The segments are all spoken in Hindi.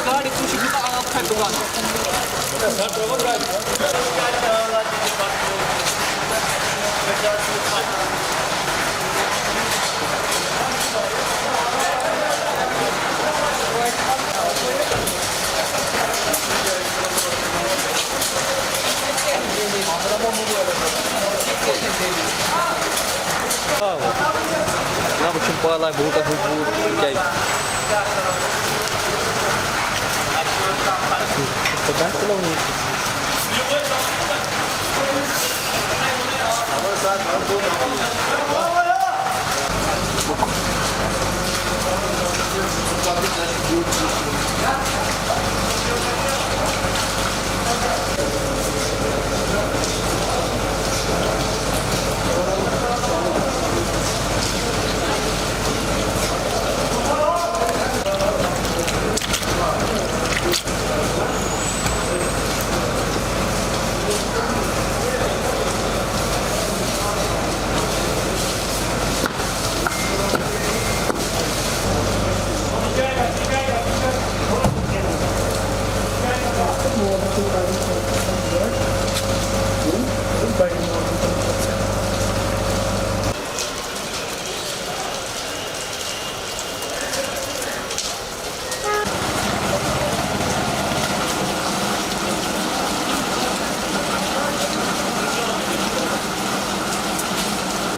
गाड़ी कुछ भी आप फेंक दूंगा Nah, berjumpa lah, buka buku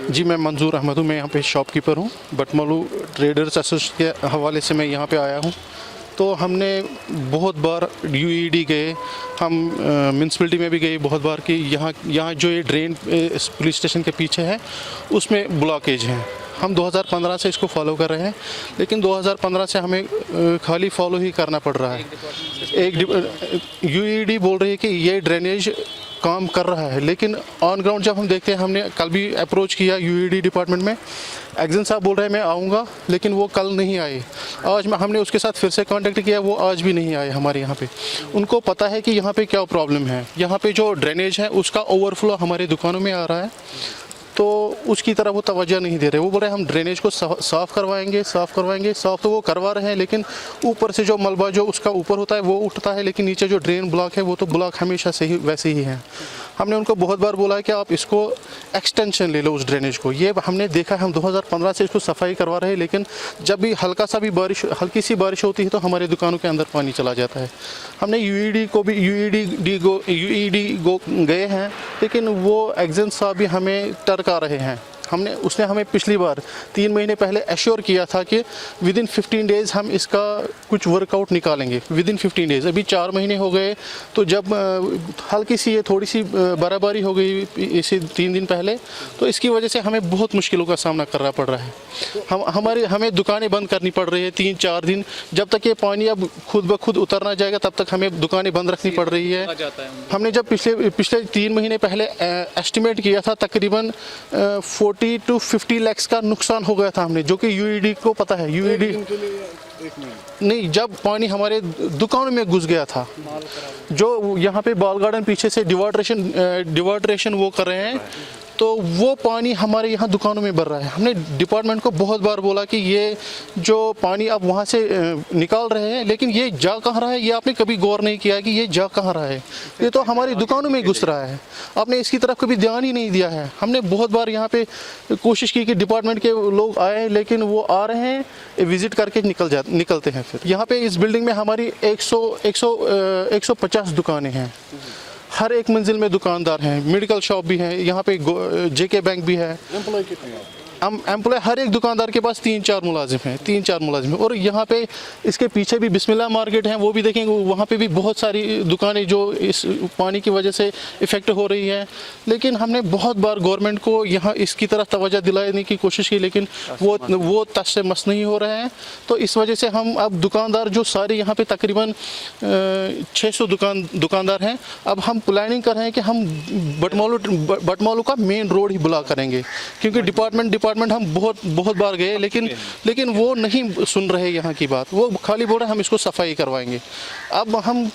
जी, मैं मंजूर अहमद हूँ। मैं यहाँ पे शॉपकीपर हूँ। बटमलू ट्रेडर्स एसोसिएशन के हवाले से मैं यहाँ पे आया हूँ। तो हमने बहुत बार यूईडी गए, हम म्यूनसिपलिटी में भी गए बहुत बार कि यहाँ जो ये ड्रेन पुलिस स्टेशन के पीछे है उसमें ब्लॉकेज हैं। हम 2015 से इसको फॉलो कर रहे हैं, लेकिन 2015 से हमें खाली फॉलो ही करना पड़ रहा है। यूईडी बोल रही है कि ये ड्रेनेज काम कर रहा है, लेकिन ऑन ग्राउंड जब हम देखते हैं, हमने कल भी अप्रोच किया यूईडी डिपार्टमेंट में, एग्जन साहब बोल रहे हैं मैं आऊँगा, लेकिन वो कल नहीं आए। आज हमने उसके साथ फिर से कांटेक्ट किया, वो आज भी नहीं आए हमारे यहाँ पे। उनको पता है कि यहाँ पे क्या प्रॉब्लम है। यहाँ पे जो ड्रेनेज है उसका ओवरफ्लो हमारे दुकानों में आ रहा है, तो उसकी तरफ वो तवज्जो नहीं दे रहे। वो बोल रहे हैं हम ड्रेनेज को साफ़ करवाएंगे। साफ़ तो वो करवा रहे हैं, लेकिन ऊपर से जो मलबा जो उसका ऊपर होता है वो उठता है, लेकिन नीचे जो ड्रेन ब्लॉक है वो तो ब्लॉक हमेशा से ही वैसे ही है। हमने उनको बहुत बार बोला है कि आप इसको एक्सटेंशन ले लो उस ड्रेनेज को। ये हमने देखा है, हम 2015 से इसको सफाई करवा रहे हैं, लेकिन जब भी हल्की सी बारिश होती है तो हमारे दुकानों के अंदर पानी चला जाता है। हमने यूईडी गए हैं, लेकिन वो एग्जन साहब भी हमें टरका रहे हैं। उसने हमें पिछली बार 3 महीने पहले एश्योर किया था कि विदिन 15 डेज़ हम इसका कुछ वर्कआउट निकालेंगे। विदिन 15 डेज़, अभी 4 महीने हो गए। तो जब हल्की सी ये थोड़ी सी बर्फबारी हो गई इसी 3 दिन पहले, तो इसकी वजह से हमें बहुत मुश्किलों का सामना करना पड़ रहा है। हमें दुकानें बंद करनी पड़ रही है 3-4 दिन। जब तक ये पानी अब खुद ब खुद उतर ना जाएगा तब तक हमें दुकानें बंद रखनी पड़ रही है। हमने जब पिछले 3 महीने पहले एस्टिमेट किया था, तकरीबन 40 to 50 लाख का नुकसान हो गया था हमने, जो कि यूईडी को पता है। यूईडी नहीं, जब पानी हमारे दुकानों में घुस गया था, जो यहाँ पे बॉल गार्डन पीछे से डिवार्ट्रेशन वो कर रहे हैं, तो वो पानी हमारे यहाँ दुकानों में भर रहा है। हमने डिपार्टमेंट को बहुत बार बोला कि ये जो पानी आप वहाँ से निकाल रहे हैं, लेकिन ये जा कहाँ रहा है, ये आपने कभी गौर नहीं किया कि ये जा कहाँ रहा है। ये तो हमारी दुकानों में घुस रहा है, आपने इसकी तरफ कभी ध्यान ही नहीं दिया है। हमने बहुत बार यहाँ पे कोशिश की कि डिपार्टमेंट के लोग आए, लेकिन वो आ रहे हैं, विजिट करके निकलते हैं। फिर यहाँ पे इस बिल्डिंग में हमारी 150 दुकानें हैं। हर एक मंजिल में दुकानदार हैं, मेडिकल शॉप भी है, यहाँ पे जेके बैंक भी है। एम्प्लॉय हर एक दुकानदार के पास 3-4 मुलाजिम हैं, 3-4 मुलाजिम हैं। और यहाँ पे इसके पीछे भी बिस्मिल्लाह मार्केट है, वो भी देखेंगे, वहाँ पे भी बहुत सारी दुकानें जो इस पानी की वजह से इफ़ेक्ट हो रही हैं। लेकिन हमने बहुत बार गवर्नमेंट को यहाँ इसकी तरफ तवज्जो दिलाने की कोशिश की, लेकिन वो तस से मस नहीं हो रहे हैं। तो इस वजह से हम अब दुकानदार जो सारे यहाँ पे तकरीबन 600 दुकानदार हैं, अब हम प्लानिंग कर रहे हैं कि हम बटमालू का मेन रोड ही ब्लॉक करेंगे, क्योंकि डिपार्टमेंट हम बहुत बार गए, लेकिन वो नहीं सुन रहे यहाँ की बात। वो खाली बोल रहे हैं हम इसको सफाई करवाएंगे। अब हम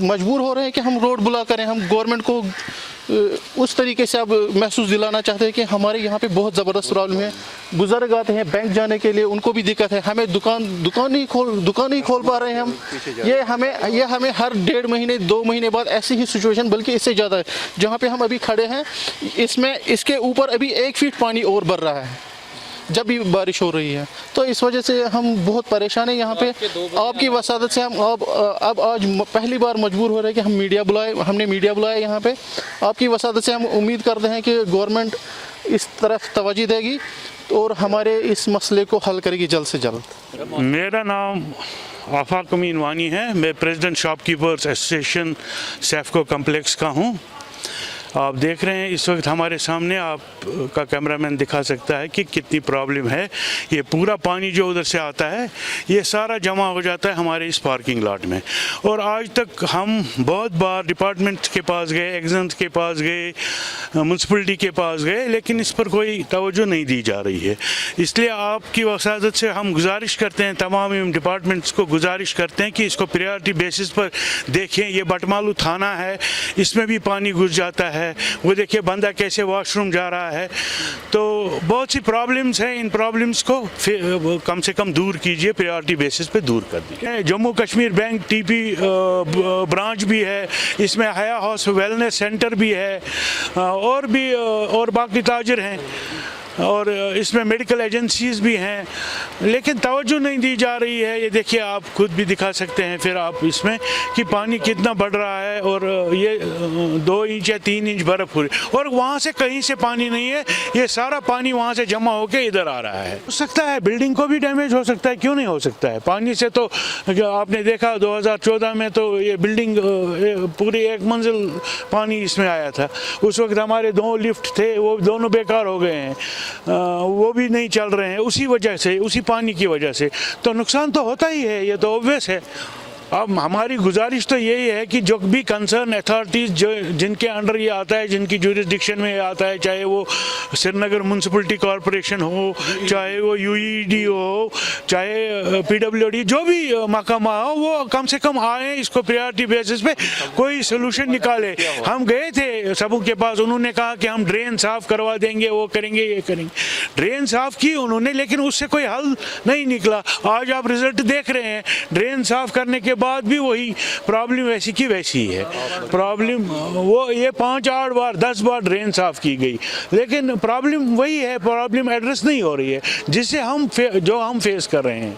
मजबूर हो रहे हैं कि हम रोड ब्लॉक करें। हम गवर्नमेंट को उस तरीके से अब महसूस दिलाना चाहते हैं कि हमारे यहाँ पे बहुत ज़बरदस्त प्रॉब्लम है। बुजुर्ग आते हैं बैंक जाने के लिए, उनको भी दिक्कत है। हमें दुकान नहीं खोल पा रहे हैं हम। ये हमें हर 1.5 महीने 2 महीने बाद ऐसी ही सिचुएशन, बल्कि इससे ज़्यादा है। जहाँ पे हम अभी खड़े हैं, इसके ऊपर अभी 1 फीट पानी और बढ़ रहा है जब भी बारिश हो रही है। तो इस वजह से हम बहुत परेशान हैं यहाँ पे। आपकी वसादत से हम अब आज पहली बार मजबूर हो रहे हैं कि हमने मीडिया बुलाया यहाँ पे। आपकी वसादत से हम उम्मीद करते हैं कि गवर्नमेंट इस तरफ तवज्जो देगी और हमारे इस मसले को हल करेगी जल्द से जल्द। मेरा नाम आफाक अमीन वानी है। मैं प्रेसिडेंट शॉपकीपर्स एसोसिएशन सैफको कम्प्लेक्स का हूँ। आप देख रहे हैं इस वक्त हमारे सामने, आपका कैमरामैन दिखा सकता है कि कितनी प्रॉब्लम है। ये पूरा पानी जो उधर से आता है, ये सारा जमा हो जाता है हमारे इस पार्किंग लॉट में। और आज तक हम बहुत बार डिपार्टमेंट के पास गए, एग्जाम्स के पास गए, म्यूनसिपलिटी के पास गए, लेकिन इस पर कोई तवज्जो नहीं दी जा रही है। इसलिए आपकी वसादत से हम गुजारिश करते हैं, तमाम डिपार्टमेंट्स को गुजारिश करते हैं कि इसको प्रायोरिटी बेसिस पर देखें। ये बटमालू थाना है, इसमें भी पानी घुस जाता है। वो देखिए बंदा कैसे वॉशरूम जा रहा है। तो बहुत सी प्रॉब्लम्स हैं, इन प्रॉब्लम्स को कम से कम दूर कीजिए, प्रायोरिटी बेसिस पे दूर कर दीजिए। Jammu Kashmir bank TP branch भी है, इसमें हया हाउस वेलनेस सेंटर भी है, और बाकी ताजर हैं, और इसमें मेडिकल एजेंसीज भी हैं, लेकिन तवज्जो नहीं दी जा रही है। ये देखिए, आप खुद भी दिखा सकते हैं फिर आप इसमें कि पानी कितना बढ़ रहा है। और ये 2 इंच या 3 इंच बर्फ़ हो रही, और वहाँ से कहीं से पानी नहीं है, ये सारा पानी वहाँ से जमा होकर इधर आ रहा है। हो सकता है बिल्डिंग को भी डैमेज हो सकता है, क्यों नहीं हो सकता है। पानी से तो आपने देखा 2014 में तो ये बिल्डिंग पूरी 1 मंजिल पानी इसमें आया था। उस वक्त हमारे 2 लिफ्ट थे, वो दोनों बेकार हो गए हैं, वो भी नहीं चल रहे हैं उसी वजह से, उसी पानी की वजह से। तो नुकसान तो होता ही है, ये तो ऑब्वियस है। अब हमारी गुजारिश तो यही है कि जो भी कंसर्न अथॉरिटीज़ जिनके अंडर ये आता है, जिनकी जुरिसडिक्शन में आता है, चाहे वो श्रीनगर म्यूनसिपलिटी कॉरपोरेशन हो, चाहे वो UED हो, चाहे PWD, जो भी महकमा हो, वो कम से कम आए, इसको प्रायोरिटी बेसिस पे कोई सोल्यूशन निकाले। हम गए थे सबों के पास, उन्होंने कहा कि हम ड्रेन साफ़ करवा देंगे, वो करेंगे, ये करेंगे। ड्रेन साफ़ की उन्होंने, लेकिन उससे कोई हल नहीं निकला। आज आप रिजल्ट देख रहे हैं, ड्रेन साफ़ करने के बाद भी वही प्रॉब्लम वैसी की वैसी है। प्रॉब्लम वो ये 5-8 बार 10 बार ड्रेन साफ़ की गई, लेकिन प्रॉब्लम वही है, प्रॉब्लम एड्रेस नहीं हो रही है, जिससे हम फेस कर रहे हैं।